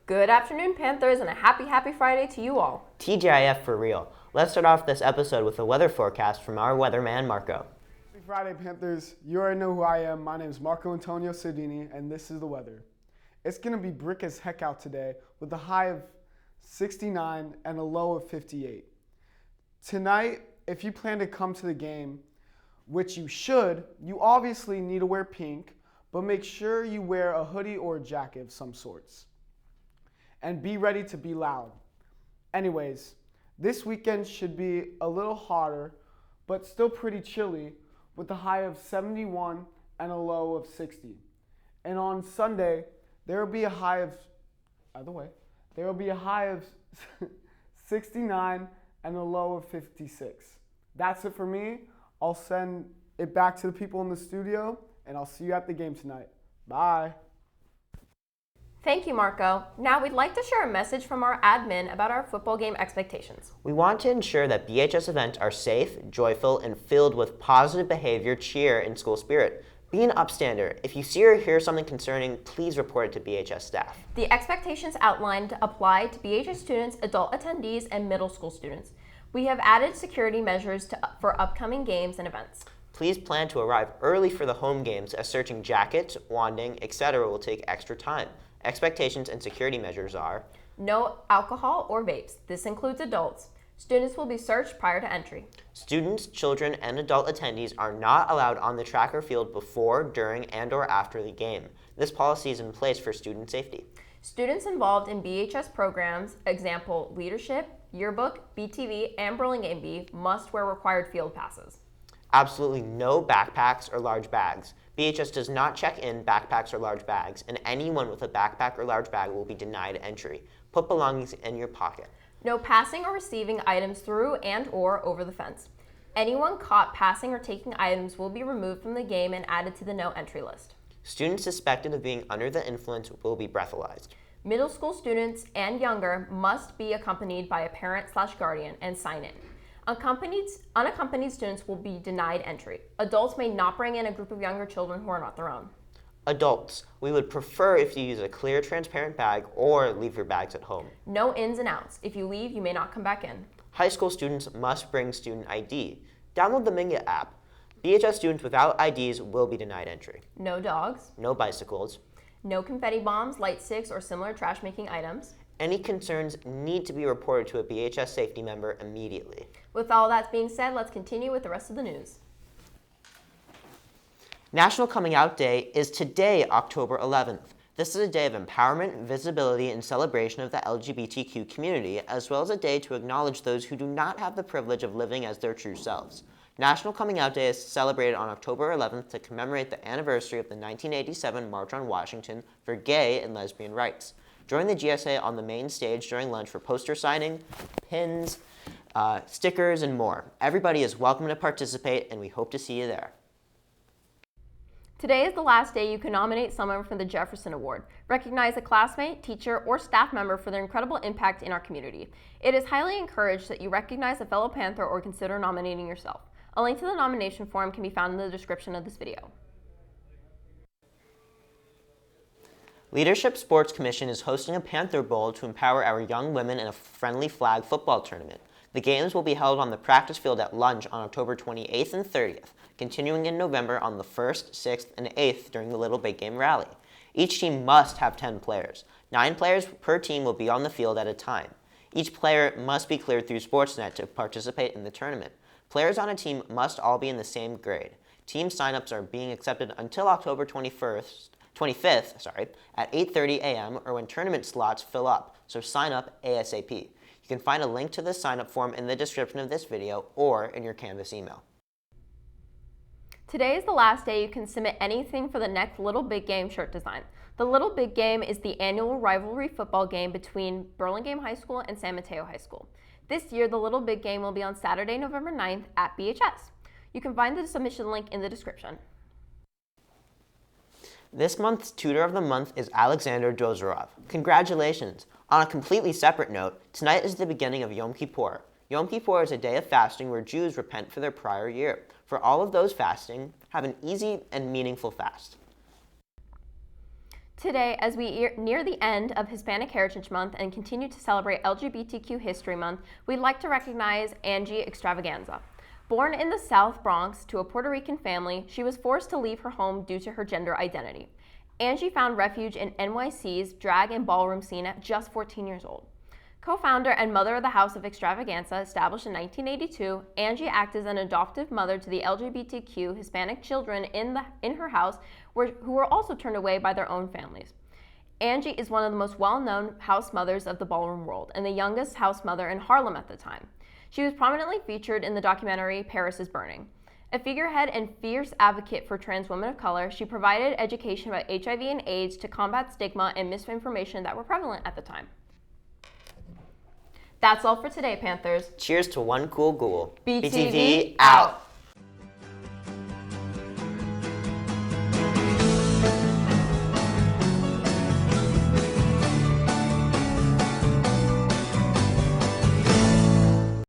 Good afternoon, Panthers, and a happy Friday to you all. TGIF for real. Let's start off this episode with a weather forecast from our weatherman, Marco. Happy Friday, Panthers. You already know who I am. My name is Marco Antonio Sardini, and this is the weather. It's going to be brick as heck out today with a high of 69 and a low of 58. Tonight, if you plan to come to the game, which you should, you obviously need to wear pink, but make sure you wear a hoodie or a jacket of some sorts. And be ready to be loud. Anyways, this weekend should be a little hotter, but still pretty chilly, with a high of 71 and a low of 60. And on Sunday, there will be a high of, 69 and a low of 56. That's it for me. I'll send it back to the people in the studio, and I'll see you at the game tonight. Bye. Thank you, Marco. Now we'd like to share a message from our admin about our football game expectations. We want to ensure that BHS events are safe, joyful, and filled with positive behavior, cheer, and school spirit. Be an upstander. If you see or hear something concerning, please report it to BHS staff. The expectations outlined apply to BHS students, adult attendees, and middle school students. We have added security measures for upcoming games and events. Please plan to arrive early for the home games, as searching jackets, wanding, etc. will take extra time. Expectations and security measures are: no alcohol or vapes. This includes adults. Students will be searched prior to entry. Students, children, and adult attendees are not allowed on the track or field before, during, and/or after the game. This policy is in place for student safety. Students involved in BHS programs, example leadership, yearbook, BTV, and Burlingame B, must wear required field passes. Absolutely no backpacks or large bags. BHS does not check in backpacks or large bags, and anyone with a backpack or large bag will be denied entry. Put belongings in your pocket. No passing or receiving items through and/or over the fence. Anyone caught passing or taking items will be removed from the game and added to the no entry list. Students suspected of being under the influence will be breathalyzed. Middle school students and younger must be accompanied by a parent/guardian and sign in. Unaccompanied students will be denied entry. Adults may not bring in a group of younger children who are not their own. Adults, we would prefer if you use a clear, transparent bag or leave your bags at home. No ins and outs. If you leave, you may not come back in. High school students must bring student ID. Download the Minga app. BHS students without IDs will be denied entry. No dogs. No bicycles. No confetti bombs, light sticks, or similar trash-making items. Any concerns need to be reported to a BHS safety member immediately. With all that being said, let's continue with the rest of the news. National Coming Out Day is today, October 11th. This is a day of empowerment, visibility, and celebration of the LGBTQ community, as well as a day to acknowledge those who do not have the privilege of living as their true selves. National Coming Out Day is celebrated on October 11th to commemorate the anniversary of the 1987 March on Washington for gay and lesbian rights. Join the GSA on the main stage during lunch for poster signing, pins, stickers, and more. Everybody is welcome to participate, and we hope to see you there. Today is the last day you can nominate someone for the Jefferson Award. Recognize a classmate, teacher, or staff member for their incredible impact in our community. It is highly encouraged that you recognize a fellow Panther or consider nominating yourself. A link to the nomination form can be found in the description of this video. Leadership Sports Commission is hosting a Panther Bowl to empower our young women in a friendly flag football tournament. The games will be held on the practice field at lunch on October 28th and 30th, continuing in November on the 1st, 6th, and 8th during the Little Big Game Rally. Each team must have 10 players. 9 players per team will be on the field at a time. Each player must be cleared through Sportsnet to participate in the tournament. Players on a team must all be in the same grade. Team signups are being accepted until October 25th at 8:30 a.m. or when tournament slots fill up, so sign up ASAP. You can find a link to the sign-up form in the description of this video or in your Canvas email. Today is the last day you can submit anything for the next Little Big Game shirt design. The Little Big Game is the annual rivalry football game between Burlingame High School and San Mateo High School. This year, the Little Big Game will be on Saturday, November 9th at BHS. You can find the submission link in the description. This month's Tutor of the Month is Alexander Dozorov. Congratulations! On a completely separate note, tonight is the beginning of Yom Kippur. Yom Kippur is a day of fasting where Jews repent for their prior year. For all of those fasting, have an easy and meaningful fast. Today, as we near the end of Hispanic Heritage Month and continue to celebrate LGBTQ History Month, we'd like to recognize Angie Extravaganza. Born in the South Bronx to a Puerto Rican family, she was forced to leave her home due to her gender identity. Angie found refuge in NYC's drag and ballroom scene at just 14 years old. Co-founder and mother of the House of Extravaganza, established in 1982, Angie acted as an adoptive mother to the LGBTQ Hispanic children in her house who were also turned away by their own families. Angie is one of the most well-known house mothers of the ballroom world and the youngest house mother in Harlem at the time. She was prominently featured in the documentary Paris is Burning. A figurehead and fierce advocate for trans women of color, she provided education about HIV and AIDS to combat stigma and misinformation that were prevalent at the time. That's all for today, Panthers. Cheers to one cool ghoul. BTV out.